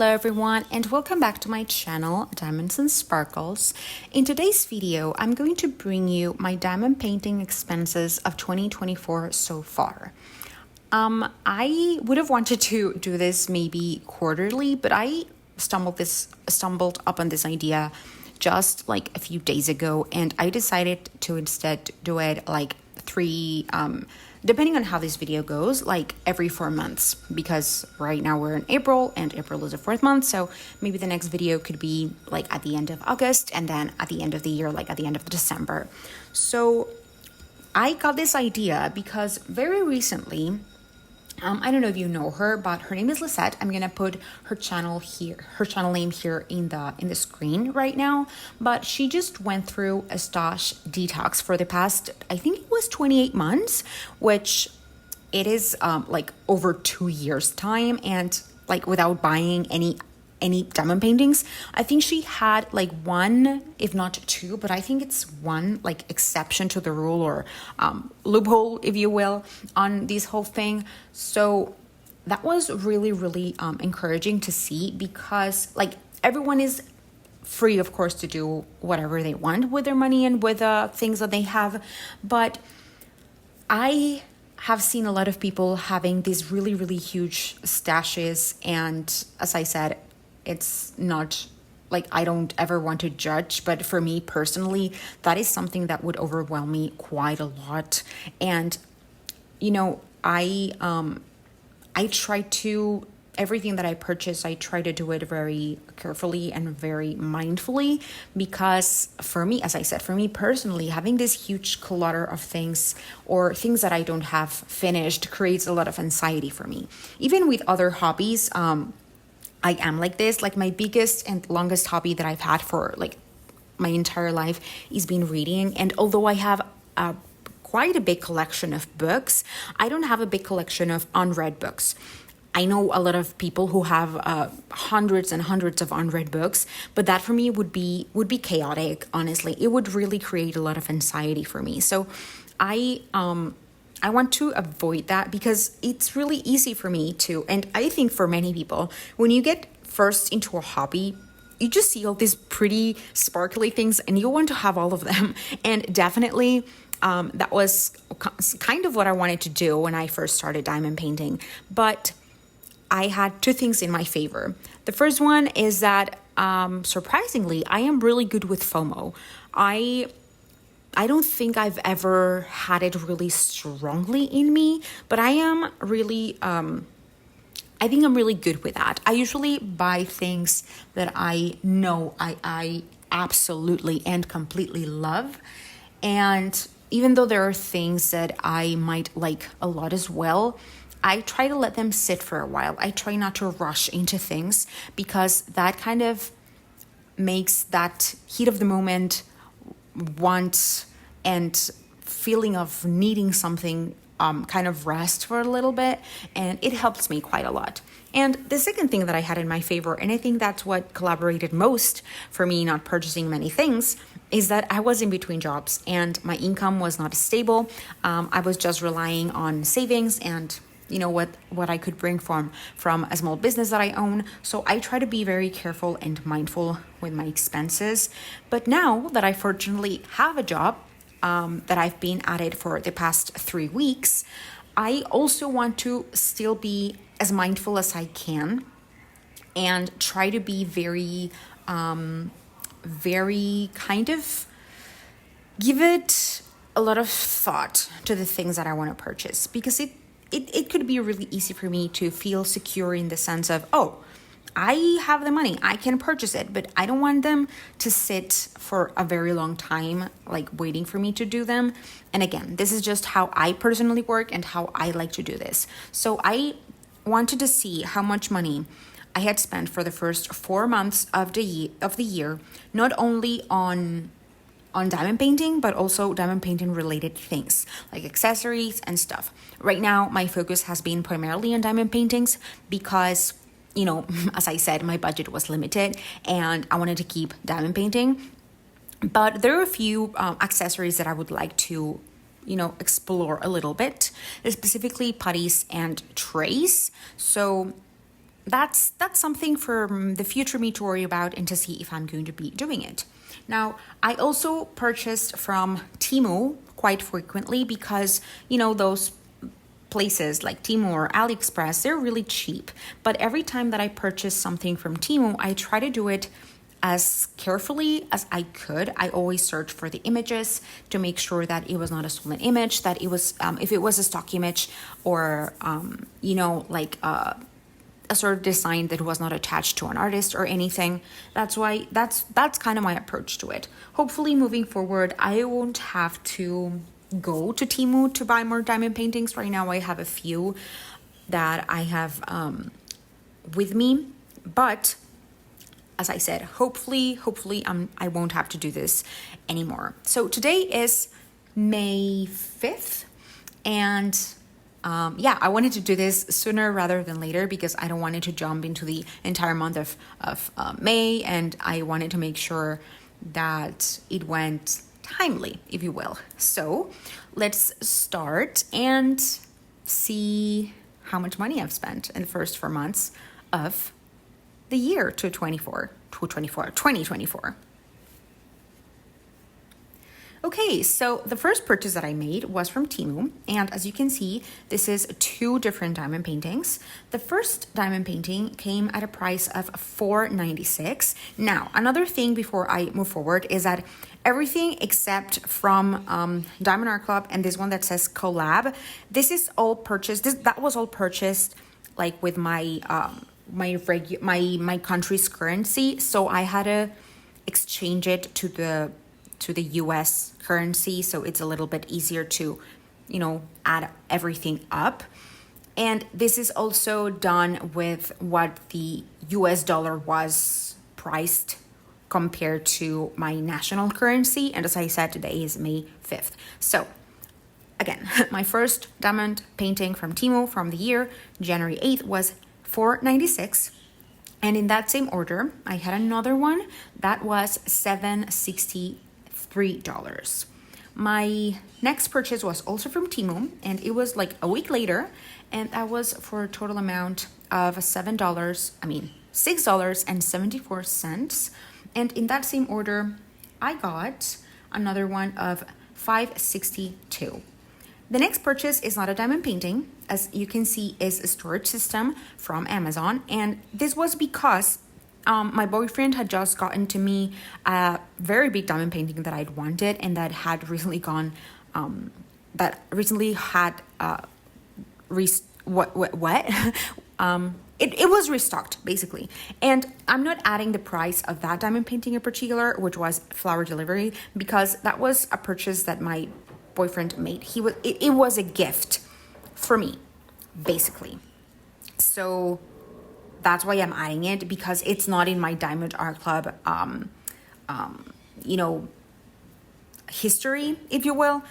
Hello everyone and welcome back to my channel, Diamonds and Sparkles. In today's video, I'm going to bring you my diamond painting expenses of 2024 so far. I would have wanted to do this maybe quarterly, but I stumbled upon this idea just like a few days ago, and I decided to instead do it like depending on how this video goes, like every 4 months, because right now we're in April and April is the 4th month. So maybe the next video could be like at the end of August and then at the end of the year, like at the end of December. So I got this idea because very recently, I don't know if you know her, but her name is Lisette. I'm gonna put her channel name here in the screen right now. But she just went through a stash detox for the past, I think it was 28 months, which it is like over 2 years time, and like without buying any diamond paintings. I think she had like one, if not two, but I think it's one like exception to the rule, or loophole, if you will, on this whole thing. So that was really encouraging to see, because like everyone is free, of course, to do whatever they want with their money and with things that they have. But I have seen a lot of people having these really huge stashes, and as I said, it's not like I don't ever want to judge, but for me personally, that is something that would overwhelm me quite a lot. And you know, I try to, everything that I purchase, I try to do it very carefully and very mindfully, because for me, as I said, for me personally, having this huge clutter of things or things that I don't have finished creates a lot of anxiety for me. Even with other hobbies, I am like this. Like my biggest and longest hobby that I've had for like my entire life is been reading. And although I have quite a big collection of books, I don't have a big collection of unread books. I know a lot of people who have hundreds and hundreds of unread books, but that for me would be chaotic, honestly. It would really create a lot of anxiety for me. So I want to avoid that, because it's really easy for me to, and I think for many people, when you get first into a hobby, you just see all these pretty sparkly things and you want to have all of them. And definitely that was kind of what I wanted to do when I first started diamond painting. But I had two things in my favor. The first one is that surprisingly, I am really good with FOMO. I don't think I've ever had it really strongly in me, but I am really, I think I'm really good with that. I usually buy things that I know I absolutely and completely love. And even though there are things that I might like a lot as well, I try to let them sit for a while. I try not to rush into things, because that kind of makes that heat of the moment, want and feeling of needing something kind of rest for a little bit, and it helps me quite a lot. And the second thing that I had in my favor, and I think that's what collaborated most for me not purchasing many things, is that I was in between jobs and my income was not stable. I was just relying on savings and you know what I could bring from a small business that I own. So I try to be very careful and mindful with my expenses. But now that I fortunately have a job, that I've been at it for the past 3 weeks, I also want to still be as mindful as I can and try to be very kind of give it a lot of thought to the things that I want to purchase, because it could be really easy for me to feel secure in the sense of, oh, I have the money, I can purchase it, but I don't want them to sit for a very long time, like waiting for me to do them. And again, this is just how I personally work and how I like to do this. So I wanted to see how much money I had spent for the first 4 months of the year, not only on diamond painting, but also diamond painting related things like accessories and stuff. Right now, my focus has been primarily on diamond paintings because, you know, as I said, my budget was limited and I wanted to keep diamond painting. But there are a few accessories that I would like to, you know, explore a little bit, specifically putties and trays. So that's something for the future me to worry about and to see if I'm going to be doing it. Now, I also purchased from Temu quite frequently because, those places like Temu or AliExpress, they're really cheap. But every time that I purchase something from Temu, I try to do it as carefully as I could. I always search for the images to make sure that it was not a stolen image, that it was, if it was a stock image or, a sort of design that was not attached to an artist or anything. That's kind of my approach to it. Hopefully moving forward, I won't have to go to Temu to buy more diamond paintings. Right now I have a few that I have with me, but as I said, hopefully I won't have to do this anymore. So today is May 5th, and I wanted to do this sooner rather than later because I don't want it to jump into the entire month of May, and I wanted to make sure that it went timely, if you will. So let's start and see how much money I've spent in the first 4 months of the year 2024. Okay, so the first purchase that I made was from Temu, and as you can see, this is 2 different diamond paintings. The first diamond painting came at a price of $4.96. Now, another thing before I move forward is that everything except from Diamond Art Club and this one that says collab, this is all purchased. That was all purchased like with my my country's currency, so I had to exchange it to the US currency, so it's a little bit easier to, add everything up. And this is also done with what the US dollar was priced compared to my national currency. And as I said, today is May 5th. So again, my first diamond painting from Temu from the year, January 8th, was $4.96. And in that same order, I had another one that was $7.63. My next purchase was also from Temu, and it was like a week later, and that was for a total amount of $6.74. And in that same order, I got another one of $5.62. The next purchase is not a diamond painting, as you can see, is a storage system from Amazon, and this was because my boyfriend had just gotten to me a very big diamond painting that I'd wanted and that had recently it was restocked basically. And I'm not adding the price of that diamond painting in particular, which was flower delivery, because that was a purchase that my boyfriend made. It was a gift for me, basically. So that's why I'm adding it, because it's not in my Diamond Art Club, history, if you will.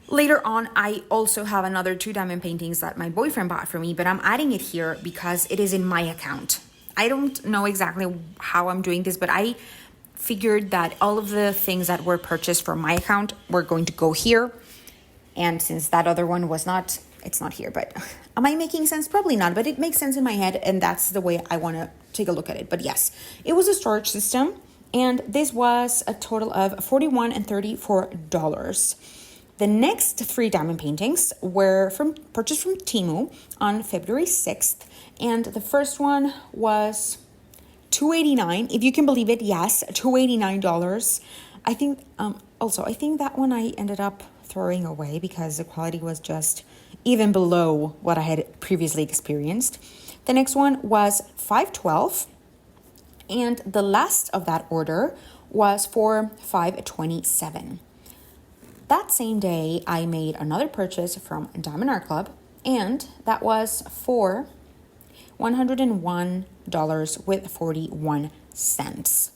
Later on, I also have another 2 diamond paintings that my boyfriend bought for me, but I'm adding it here because it is in my account. I don't know exactly how I'm doing this, but I figured that all of the things that were purchased from my account were going to go here. And since that other one was not, it's not here. But am I making sense? Probably not, but it makes sense in my head, and that's the way I want to take a look at it. But yes, it was a storage system, and this was a total of $41 and $34. The next 3 diamond paintings were purchased from Temu on February 6th, and the first one was $289, if you can believe it. Yes, $289. I think I think that one I ended up throwing away because the quality was just even below what I had previously experienced. The next one was $512, and the last of that order was for $527. That same day, I made another purchase from Diamond Art Club, and that was for $101.41.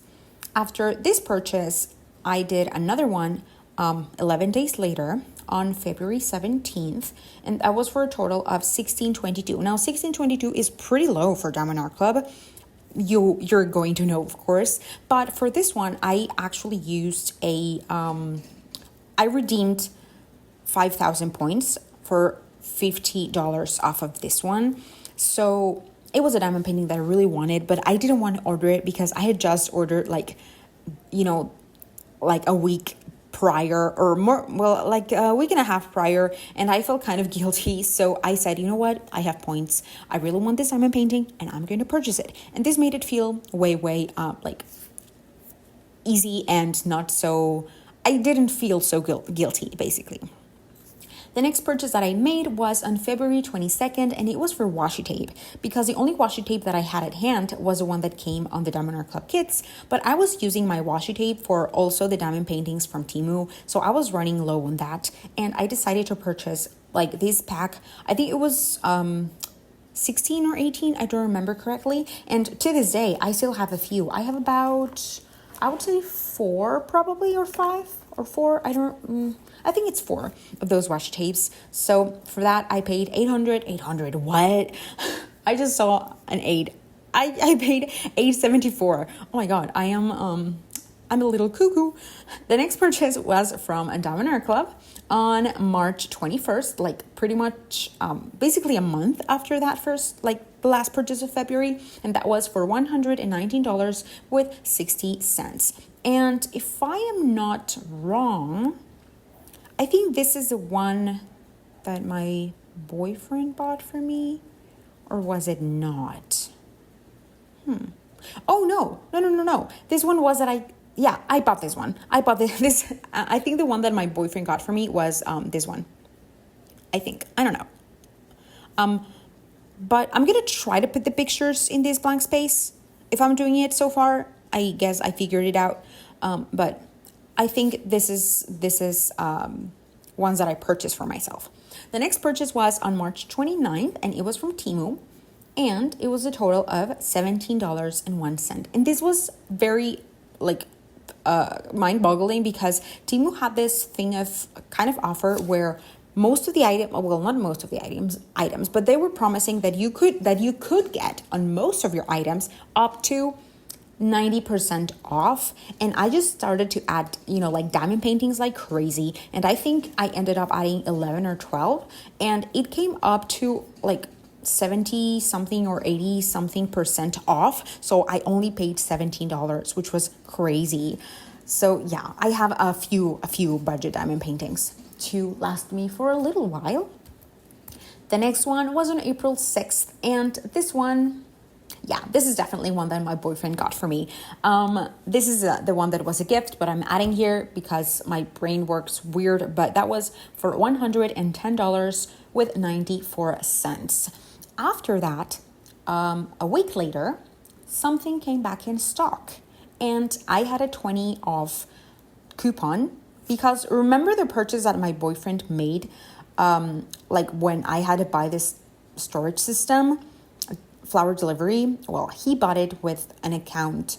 After this purchase, I did another one 11 days later on February 17th, and that was for a total of $16.22. Now, $16.22 is pretty low for Diamond Art Club. You're going to know, of course, but for this one, I actually used I redeemed 5,000 points for $50 off of this one. So it was a diamond painting that I really wanted, but I didn't want to order it because I had just ordered like, you know, like a week prior or more, well, like a week and a half prior, and I felt kind of guilty. So I said, you know what, I have points, I really want this diamond painting and I'm going to purchase it. And this made it feel way like easy and not so, I didn't feel so guilty basically. The next purchase that I made was on February 22nd, and it was for washi tape because the only washi tape that I had at hand was the one that came on the Diamond Art Club kits, but I was using my washi tape for also the diamond paintings from Temu, so I was running low on that, and I decided to purchase like this pack. I think it was 16 or 18, I don't remember correctly, and to this day, I still have a few. I have about, I would say 4 probably, or 5 or 4, I think it's 4 of those washi tapes. So for that, I paid 800, what? I just saw an 8. I paid $8.74. Oh my God, I'm a little cuckoo. The next purchase was from a Diamond Art Club on March 21st, like pretty much basically a month after that first, like the last purchase of February, and that was for $119 with 60 cents. And if I am not wrong, I think this is the one that my boyfriend bought for me, or was it not? Oh, no. This one was that I bought this one. I bought this. I think the one that my boyfriend got for me was this one. I think. I don't know. But I'm going to try to put the pictures in this blank space. If I'm doing it so far, I guess I figured it out. But I think this is ones that I purchased for myself. The next purchase was on March 29th, and it was from Temu, and it was a total of $17.01. And this was very mind-boggling because Temu had this thing of kind of offer where most of the not most of the items, but they were promising that you could get on most of your items up to 90% off. And I just started to add, like diamond paintings like crazy. And I think I ended up adding 11 or 12. And it came up to like 70 something or 80 something percent off. So I only paid $17, which was crazy. So yeah, I have a few budget diamond paintings to last me for a little while. The next one was on April 6th. And this one, this is definitely one that my boyfriend got for me. This is the one that was a gift, but I'm adding here because my brain works weird. But that was for $110 with 94 cents. After that, a week later, something came back in stock. And I had a 20 off coupon because remember the purchase that my boyfriend made, like when I had to buy this storage system, flower delivery. Well, he bought it with an account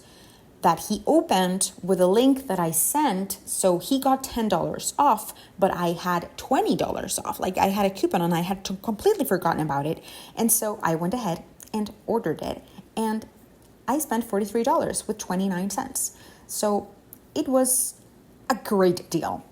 that he opened with a link that I sent. So he got $10 off, but I had $20 off. Like I had a coupon and I had completely forgotten about it. And so I went ahead and ordered it. And I spent $43 with 29 cents. So it was a great deal.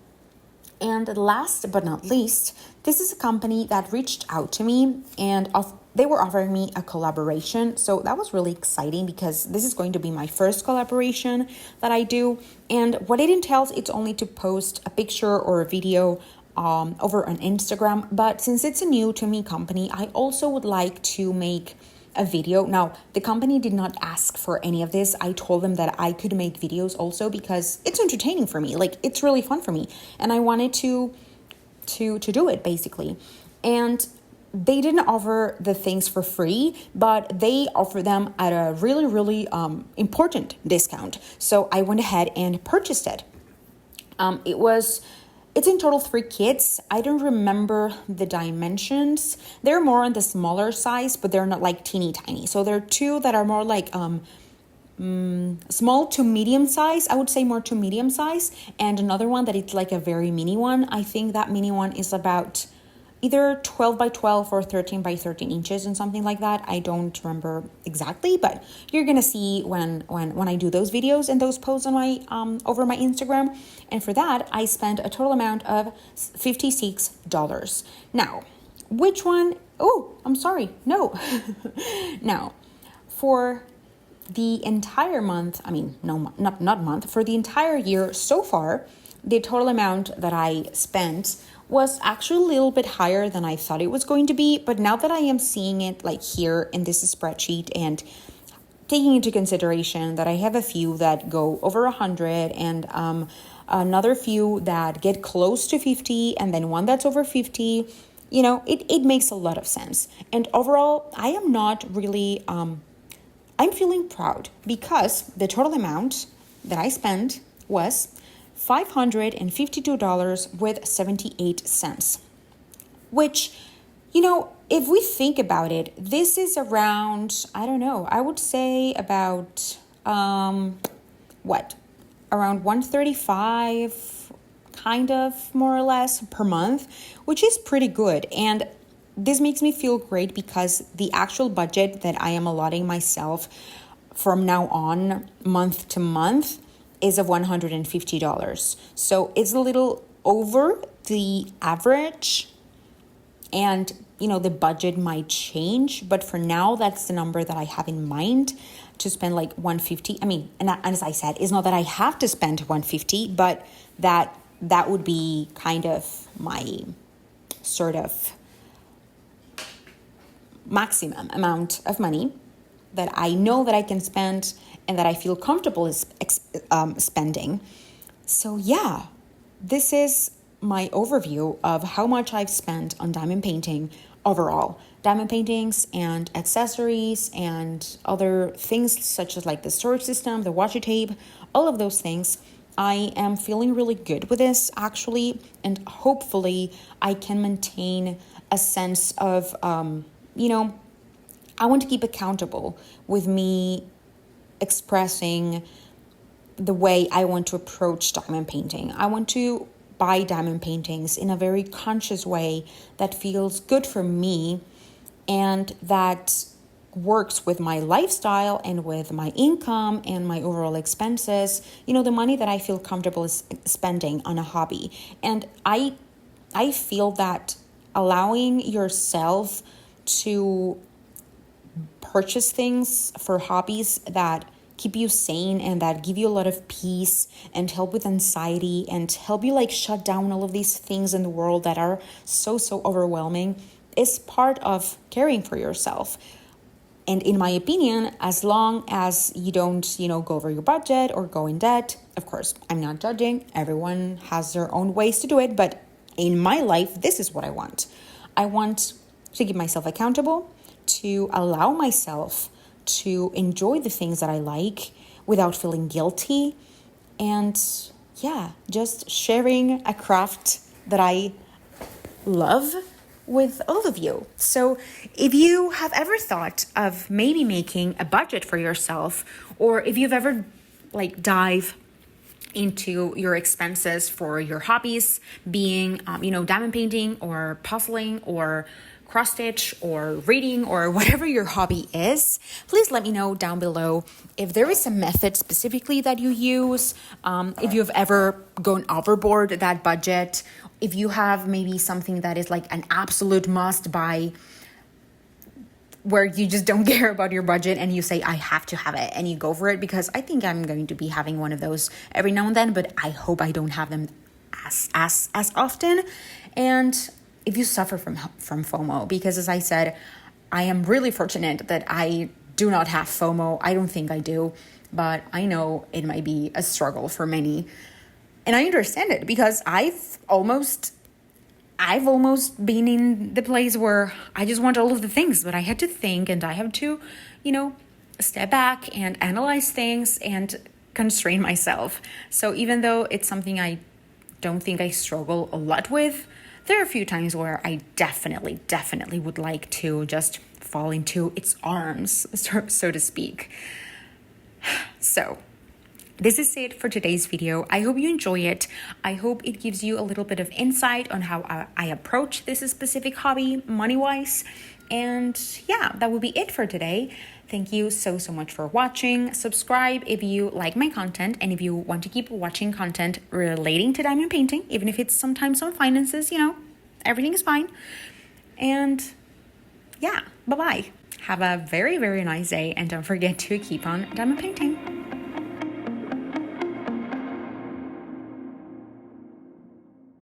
And last but not least, this is a company that reached out to me and they were offering me a collaboration. So that was really exciting because this is going to be my first collaboration that I do. And what it entails, it's only to post a picture or a video over on Instagram. But since it's a new to me company, I also would like to make a video. Now, the company did not ask for any of this. I told them that I could make videos also because it's entertaining for me. Like it's really fun for me. And I wanted to do it basically. And they didn't offer the things for free, but they offer them at a really, really important discount. So I went ahead and purchased it. It's in total 3 kits. I don't remember the dimensions. They're more on the smaller size, but they're not like teeny tiny. So there are 2 that are more like small to medium size. I would say more to medium size. And another one that it's like a very mini one. I think that mini one is about either 12 by 12 or 13 by 13 inches and something like that. I don't remember exactly, but you're gonna see when I do those videos and those posts on my over my Instagram. And for that, I spent a total amount of $56. Now, Which one? Oh, I'm sorry. No. Now, for the entire month, I mean, no, not month, for the entire year so far, the total amount that I spent was actually a little bit higher than I thought it was going to be. But now that I am seeing it like here in this spreadsheet and taking into consideration that I have a few that go over 100 and another few that get close to 50 and then one that's over 50, it makes a lot of sense. And overall, I am not really, I'm feeling proud because the total amount that I spent was $552.78, which, if we think about it, this is around, I don't know, I would say about, around 135, kind of more or less per month, which is pretty good. And this makes me feel great because the actual budget that I am allotting myself from now on, month to month, is of $150. So it's a little over the average, and the budget might change, but for now that's the number that I have in mind to spend, like 150. I mean, and as I said, it's not that I have to spend 150, but that would be kind of my sort of maximum amount of money that I know that I can spend and that I feel comfortable spending. So yeah, this is my overview of how much I've spent on diamond painting overall. Diamond paintings and accessories and other things such as like the storage system, the washi tape, all of those things. I am feeling really good with this actually, and hopefully I can maintain a sense of, I want to keep accountable with me expressing the way I want to approach diamond painting. I want to buy diamond paintings in a very conscious way that feels good for me and that works with my lifestyle and with my income and my overall expenses, the money that I feel comfortable spending on a hobby. And I feel that allowing yourself to purchase things for hobbies that keep you sane and that give you a lot of peace and help with anxiety and help you like shut down all of these things in the world that are so overwhelming is part of caring for yourself. And in my opinion, as long as you don't, go over your budget or go in debt, of course, I'm not judging. Everyone has their own ways to do it. But in my life, this is what I want. I want to keep myself accountable, to allow myself to enjoy the things that I like without feeling guilty. And yeah, just sharing a craft that I love with all of you. So if you have ever thought of maybe making a budget for yourself, or if you've ever dive into your expenses for your hobbies, being, diamond painting or puzzling or cross stitch or reading or whatever your hobby is, please let me know down below if there is a method specifically that you use, if you've ever gone overboard that budget, if you have maybe something that is like an absolute must buy where you just don't care about your budget and you say, I have to have it, and you go for it, because I think I'm going to be having one of those every now and then, but I hope I don't have them as often. And if you suffer from FOMO, because as I said, I am really fortunate that I do not have FOMO. I don't think I do, but I know it might be a struggle for many. And I understand it because I've almost been in the place where I just want all of the things, but I had to think and I have to, step back and analyze things and constrain myself. So even though it's something I don't think I struggle a lot with, there are a few times where I definitely would like to just fall into its arms, so to speak. So this is it for today's video. I hope you enjoy it. I hope it gives you a little bit of insight on how I approach this specific hobby money-wise. And yeah, that will be it for today. Thank you so much for watching. Subscribe if you like my content and if you want to keep watching content relating to diamond painting, even if it's sometimes on finances, everything is fine. And yeah, bye-bye. Have a very, very nice day, and don't forget to keep on diamond painting.